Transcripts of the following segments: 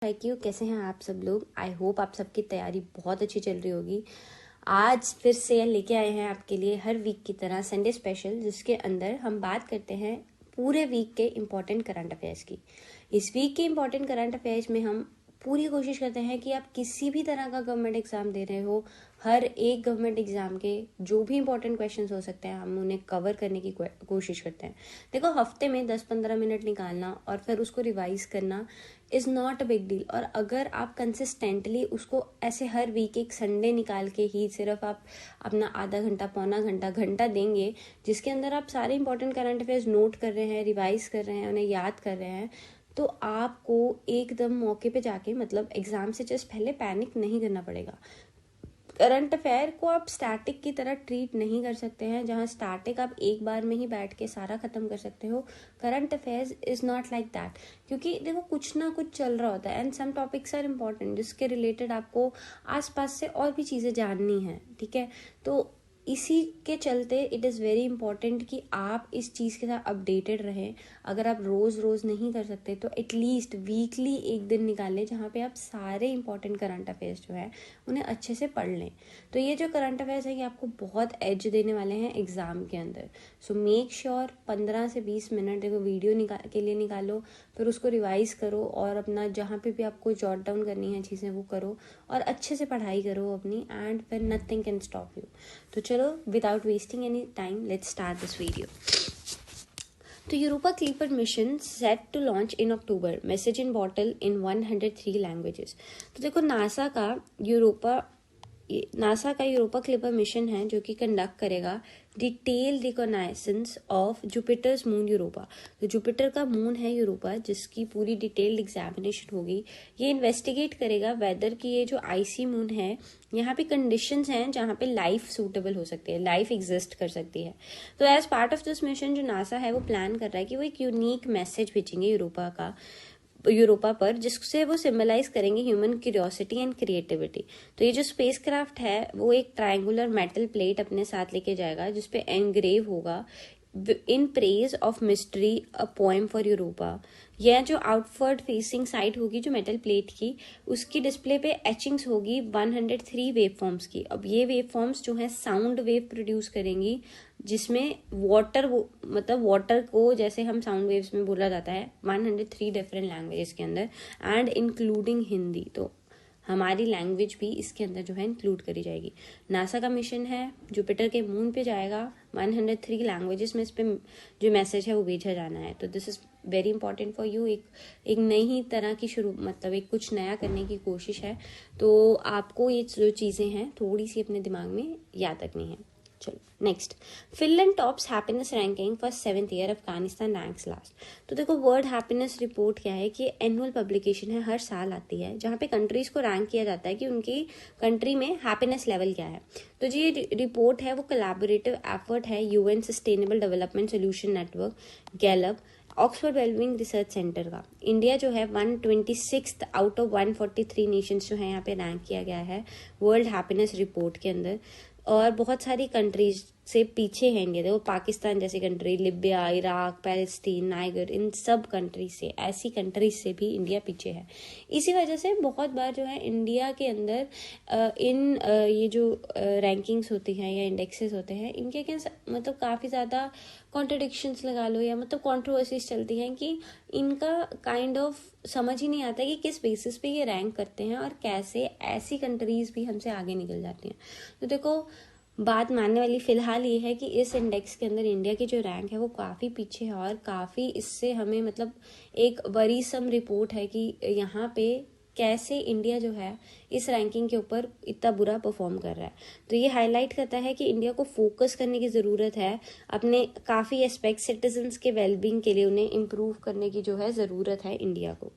Thank you. कैसे हैं आप सब लोग? आई होप आप सबकी तैयारी बहुत अच्छी चल रही होगी। आज फिर से लेके आए हैं आपके लिए हर वीक की तरह संडे स्पेशल, जिसके अंदर हम बात करते हैं पूरे वीक के इम्पोर्टेंट करंट अफेयर्स की। इस वीक के इम्पोर्टेंट करंट अफेयर्स में हम पूरी कोशिश करते हैं कि आप किसी भी तरह का गवर्नमेंट एग्जाम दे रहे हो, हर एक गवर्नमेंट एग्जाम के जो भी इंपॉर्टेंट क्वेश्चंस हो सकते हैं हम उन्हें कवर करने की कोशिश करते हैं। देखो, हफ्ते में 10-15 मिनट निकालना और फिर उसको रिवाइज करना is not a big deal. और अगर आप कंसिस्टेंटली उसको ऐसे हर वीक एक संडे निकाल के ही सिर्फ आप अपना आधा घंटा, पौना घंटा, घंटा देंगे जिसके अंदर आप सारे इंपॉर्टेंट करंट अफेयर्स नोट कर रहे हैं, रिवाइज कर रहे हैं, उन्हें याद कर रहे हैं, तो आपको एकदम मौके पे जाके मतलब एग्जाम से जस्ट पहले पैनिक नहीं करना पड़ेगा। करंट अफेयर को आप स्टैटिक की तरह ट्रीट नहीं कर सकते हैं, जहां स्टैटिक आप एक बार में ही बैठ के सारा खत्म कर सकते हो। Current affairs is not like that, क्योंकि देखो कुछ ना कुछ चल रहा होता है and some topics are important जिसके रिलेटेड आपको आसपास से और भी चीज़ें जाननी है, ठीक है। तो इसी के चलते इट इज़ वेरी इंपॉर्टेंट कि आप इस चीज़ के साथ अपडेटेड रहें। अगर आप रोज़ रोज़ नहीं कर सकते तो एटलीस्ट वीकली एक दिन निकालें जहाँ पे आप सारे इंपॉर्टेंट करंट अफेयर्स जो है उन्हें अच्छे से पढ़ लें। तो ये जो करंट अफेयर्स है ये आपको बहुत एज देने वाले हैं एग्ज़ाम के अंदर। सो मेक श्योर 15 से 20 मिनट देखो वीडियो के लिए निकालो, फिर उसको रिवाइज करो और अपना जहाँ पे भी आपको जॉट डाउन करनी है चीज़ें वो करो और अच्छे से पढ़ाई करो अपनी, एंड फिर नथिंग कैन स्टॉप यू। तो चलो, without wasting any time, let's start this video. तो Europa Clipper mission set to launch in October, message in bottle in 103 languages. तो देखो, नासा का यूरोपा क्लीपर मिशन है जो कि कंडक्ट करेगा detail reconnaissance of Jupiter's moon Europa. तो Jupiter का मून है यूरोपा, जिसकी पूरी डिटेल्ड एग्जामिनेशन होगी। ये इन्वेस्टिगेट करेगा वेदर की ये जो आईसी मून है यहाँ पे कंडीशंस हैं जहाँ पे लाइफ सूटेबल हो सकती है, लाइफ एग्जिस्ट कर सकती है। तो as part of this mission जो नासा है वो प्लान कर रहा है कि वो एक यूनिक मैसेज भेजेंगे यूरोपा पर, जिससे वो सिंबलाइज करेंगे ह्यूमन क्यूरियोसिटी एंड क्रिएटिविटी। तो ये जो स्पेसक्राफ्ट है वो एक ट्रायंगुलर मेटल प्लेट अपने साथ लेके जाएगा जिसपे एनग्रेव होगा in praise of mystery a poem for Europa. यह जो आउटवर्ड फेसिंग साइड होगी जो मेटल प्लेट की, उसकी डिस्प्ले पे एचिंग्स होगी 103 वेव फॉर्म्स की। अब ये वेव फॉर्म्स जो है साउंड वेव प्रोड्यूस करेंगी, जिसमें वाटर को जैसे हम साउंड वेव्स में बोला जाता है 103 डिफरेंट लैंग्वेजेस के अंदर एंड इंक्लूडिंग हिंदी। तो हमारी लैंग्वेज भी इसके अंदर जो है इंक्लूड करी जाएगी। नासा का मिशन है, जुपिटर के मून पे जाएगा, 103 लैंग्वेजेस में इस पे जो मैसेज है वो भेजा जाना है। तो this is very important for you. एक नई तरह की एक कुछ नया करने की कोशिश है, तो आपको ये जो चीज़ें हैं थोड़ी सी अपने दिमाग में याद रखनी है। चलो next, Finland tops happiness ranking for 7th year, Afghanistan ranks last. तो देखो, वर्ल्ड हैप्पीनेस रिपोर्ट क्या है कि एनुअल पब्लिकेशन है, हर साल आती है, जहाँ पे कंट्रीज को रैंक किया जाता है कि उनकी कंट्री में हैप्पीनेस लेवल क्या है। तो जो ये रिपोर्ट है वो कोलैबोरेटिव एफर्ट है UN sustainable development solution network, Gallup, Oxford wellbeing research centre का। इंडिया जो है 126th आउट ऑफ 143 नेशंस जो है यहाँ पे रैंक किया गया है वर्ल्ड हैप्पीनेस रिपोर्ट के अंदर। और बहुत सारी कंट्रीज से पीछे है इंडिया। देखो, पाकिस्तान जैसी country, Libya, Iraq, Palestine, Niger, इन सब कंट्रीज से, ऐसी कंट्रीज से भी इंडिया पीछे है। इसी वजह से बहुत बार जो है इंडिया के अंदर ये जो रैंकिंग्स होती हैं या इंडेक्सेस होते हैं, इनके क्या मतलब काफ़ी ज़्यादा कॉन्ट्रडिक्शंस लगा लो या मतलब कॉन्ट्रोवर्सीज चलती हैं कि इनका काइंड ऑफ समझ ही नहीं आता कि किस बेसिस पे ये रैंक करते हैं और कैसे ऐसी कंट्रीज भी हमसे आगे निकल जाती हैं। तो देखो, बात मानने वाली फिलहाल ये है कि इस इंडेक्स के अंदर इंडिया की जो रैंक है वो काफ़ी पीछे है और काफ़ी इससे हमें मतलब एक वरीसम रिपोर्ट है कि यहाँ पे कैसे इंडिया जो है इस रैंकिंग के ऊपर इतना बुरा परफॉर्म कर रहा है। तो ये हाईलाइट करता है कि इंडिया को फोकस करने की ज़रूरत है, अपने काफ़ी एस्पेक्ट सिटीजन्स के वेलबींग के लिए उन्हें इम्प्रूव करने की जो है ज़रूरत है इंडिया को।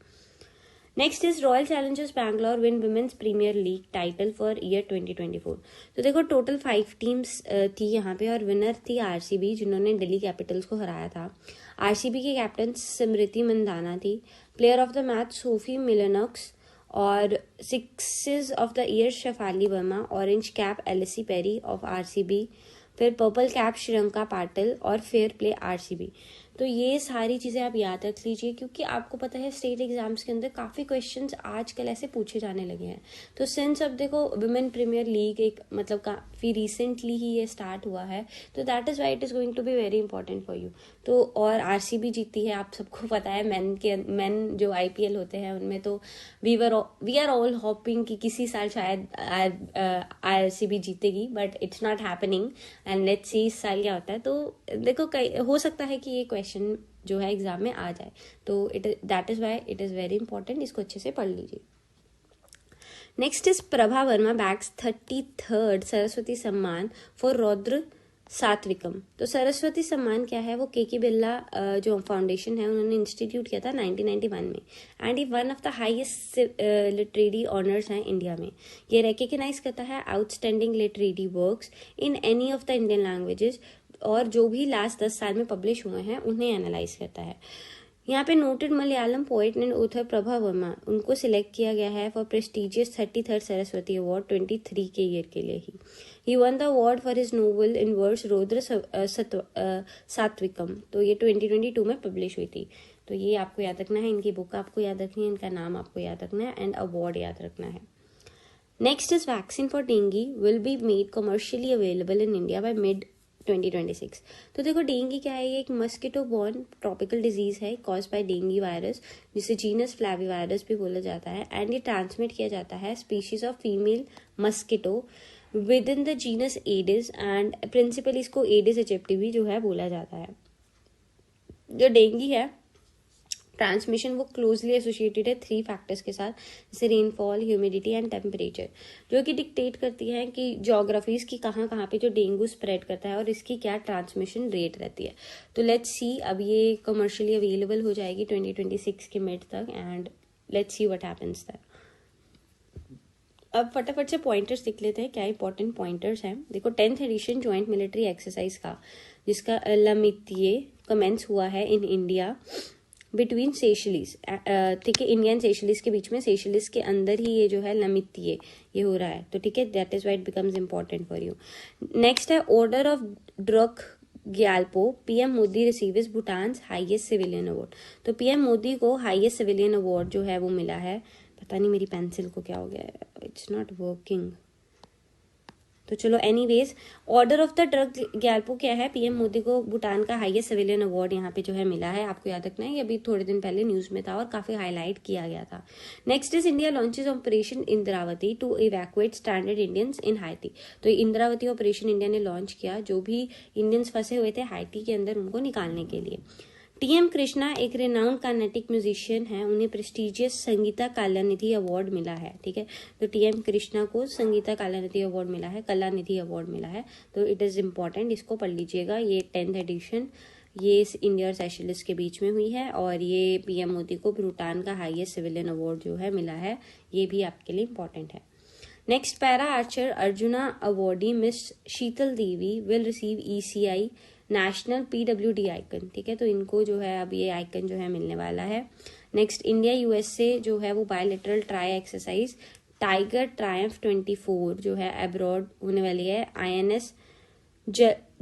Next is Royal Challengers Bangalore win women's premier league title for year 2024। तो देखो, टोटल 5 टीम्स थी यहाँ पे और विनर थी आरसीबी, जिन्होंने दिल्ली कैपिटल्स को हराया था। आरसीबी की कैप्टन स्मृति मंदाना थी। Player of the match Sophie Molineux और sixes of the year Shafali Verma, orange cap Ellyse Perry of RCB, फिर पर्पल कैप श्रीलंका पाटिल और फेयर प्ले आरसीबी। तो ये सारी चीज़ें आप याद रख लीजिए, क्योंकि आपको पता है स्टेट एग्जाम्स के अंदर काफ़ी क्वेश्चंस आजकल ऐसे पूछे जाने लगे हैं। तो सिंस अब देखो वुमेन प्रीमियर लीग एक मतलब काफ़ी रिसेंटली ही ये स्टार्ट हुआ है, तो that is why it is going to be very important for you. तो और आरसीबी जीती है, आप सबको पता है। मेन जो आईपीएल होते हैं उनमें तो वी आर ऑल होपिंग कि किसी साल शायद आरसीबी जीतेगी, but it's not happening and let's सी इस साल क्या होता है। तो देखो हो सकता है कि ये क्वेश्चन जो है एग्जाम में आ जाए, तो that is why it is very important, इसको अच्छे से पढ़ लीजिए। Next is Prabha Verma bags 33rd Saraswati सम्मान फॉर रौद्र सात्विकम। तो सरस्वती सम्मान क्या है, वो के बिरला जो फाउंडेशन है उन्होंने इंस्टीट्यूट किया था 1991 में, एंड ये one of the highest literary honours हैं इंडिया में। ये रिकग्नाइज करता है outstanding literary works in any of the Indian languages, और जो भी लास्ट 10 साल में पब्लिश हुए हैं उन्हें एनालाइज करता है। यहाँ पे noted Malayalam poet and author Prabha Verma, उनको सिलेक्ट किया गया है for prestigious 33rd Saraswati award 23 के ईयर के लिए ही won the award for his novel in verse Raudra Satvikam. तो ये 2022 में पब्लिश हुई थी। तो ये आपको याद रखना है, इनकी बुक आपको याद रखनी है, इनका नाम आपको याद रखना है, एंड अवार्ड याद रखना है। Next is vaccine for dengue will be made commercially available in India by mid 2026। तो देखो डेंगू क्या है, ये एक मस्किटो बॉर्न ट्रॉपिकल डिजीज है कॉज बाय डेंगू वायरस, जिसे जीनस फ्लैविवायरस भी बोला जाता है, एंड ये ट्रांसमिट किया जाता है species of female mosquito with in the genus Aedes, and principally इसको एडिस एजिप्टी भी जो है बोला जाता है। जो डेंगू है ट्रांसमिशन वो क्लोजली एसोसिएटेड है 3 फैक्टर्स के साथ, जैसे रेनफॉल, ह्यूमिडिटी एंड टेम्परेचर, जो कि डिक्टेट करती है कि जोग्राफीज की कहाँ पे जो डेंगू स्प्रेड करता है और इसकी क्या ट्रांसमिशन रेट रहती है। तो लेट्स सी, अब ये कमर्शियली अवेलेबल हो जाएगी 2026 के मिड तक, and let's see what happens there. अब फटाफट से पॉइंटर्स देख लेते हैं, क्या इंपॉर्टेंट पॉइंटर्स हैं। देखो 10th addition joint military exercise का, जिसका लमितिये कमेंस हुआ है इन इंडिया बिटवीन सेशलिस, ठीक है, इंडिया एंड सेशलिस के बीच में, सेशलिस के अंदर ही ये जो है लमितिये ये हो रहा है। तो ठीक है, that is why it becomes important for you. Next है order of Druk Gyalpo, PM Modi receives Bhutan highest civilian award. तो पीएम मोदी को हाईएस्ट सिविलियन अवार्ड जो है वो मिला है। पता नहीं मेरी पेंसिल को क्या हो गया है, इट्स नॉट वर्किंग। तो चलो anyways, order of the drug Gyalpo क्या है, पीएम मोदी को भूटान का हाईएस्ट सिविलियन अवार्ड यहाँ पे जो है मिला है। आपको याद रखना है, ये अभी थोड़े दिन पहले न्यूज में था और काफी हाईलाइट किया गया था। Next is India launches operation Indravati to evacuate stranded Indians in Haiti. तो इंद्रावती ऑपरेशन इंडिया ने लॉन्च किया, जो भी इंडियंस फंसे हुए थे हाइती के अंदर उनको निकालने के लिए। टीएम कृष्णा एक रिनाउंड कार्नेटिक म्यूजिशियन है, उन्हें प्रेस्टिजियस संगीता कलानिधि अवार्ड मिला है। ठीक है, तो टीएम कृष्णा को संगीता कलानिधि अवार्ड मिला है, कलानिधि अवार्ड मिला है। तो इट इज इम्पॉर्टेंट, इसको पढ़ लीजिएगा। ये 10th एडिशन ये इंडिया और सेशलिस के बीच में हुई है, और ये पीएम मोदी को भूटान का हाईएस्ट सिविलियन अवार्ड जो है मिला है, ये भी आपके लिए इम्पॉर्टेंट है। Next, para Archer arjuna awardee miss Sheetal Devi will receive ECI national PWD icon. ठीक है, तो इनको जो है अब ये आइकन जो है मिलने वाला है। नेक्स्ट, इंडिया USA जो है वो bilateral try exercise tiger Triumph 24 जो है अब्रॉड होने वाली है INS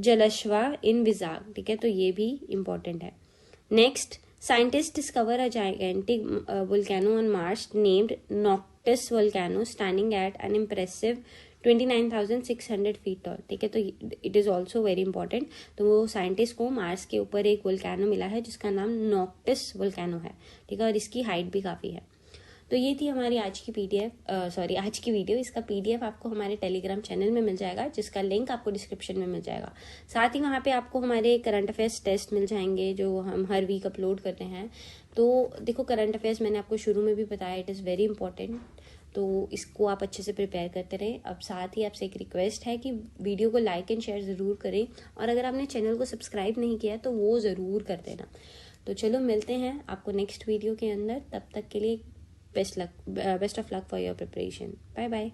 जलश्वा इन विजाग। ठीक है, तो ये भी इम्पोर्टेंट है। Next, scientist discover a gigantic volcano on Mars named Noctis volcano standing at an impressive 29,600 feet tall. ठीक है, तो it is also very important. तो वो साइंटिस्ट को मार्स के ऊपर एक वोल्केनो मिला है जिसका नाम नॉक्टस वोल्केनो है। ठीक है, और इसकी हाइट भी काफी है। तो ये थी हमारी आज की आज की वीडियो। इसका PDF आपको हमारे टेलीग्राम चैनल में मिल जाएगा, जिसका लिंक आपको डिस्क्रिप्शन में मिल जाएगा। साथ ही वहाँ पे आपको हमारे करंट अफेयर्स टेस्ट मिल जाएंगे जो हम हर वीक अपलोड करते हैं। तो देखो, करंट अफेयर्स मैंने आपको शुरू में भी बताया, इट इज़ वेरी इंपॉर्टेंट, तो इसको आप अच्छे से प्रिपेयर करते रहें। अब साथ ही आपसे एक रिक्वेस्ट है कि वीडियो को लाइक एंड शेयर ज़रूर करें, और अगर आपने चैनल को सब्सक्राइब नहीं किया तो वो ज़रूर कर देना। तो चलो मिलते हैं आपको नेक्स्ट वीडियो के अंदर, तब तक के लिए best of luck for your preparation. Bye bye.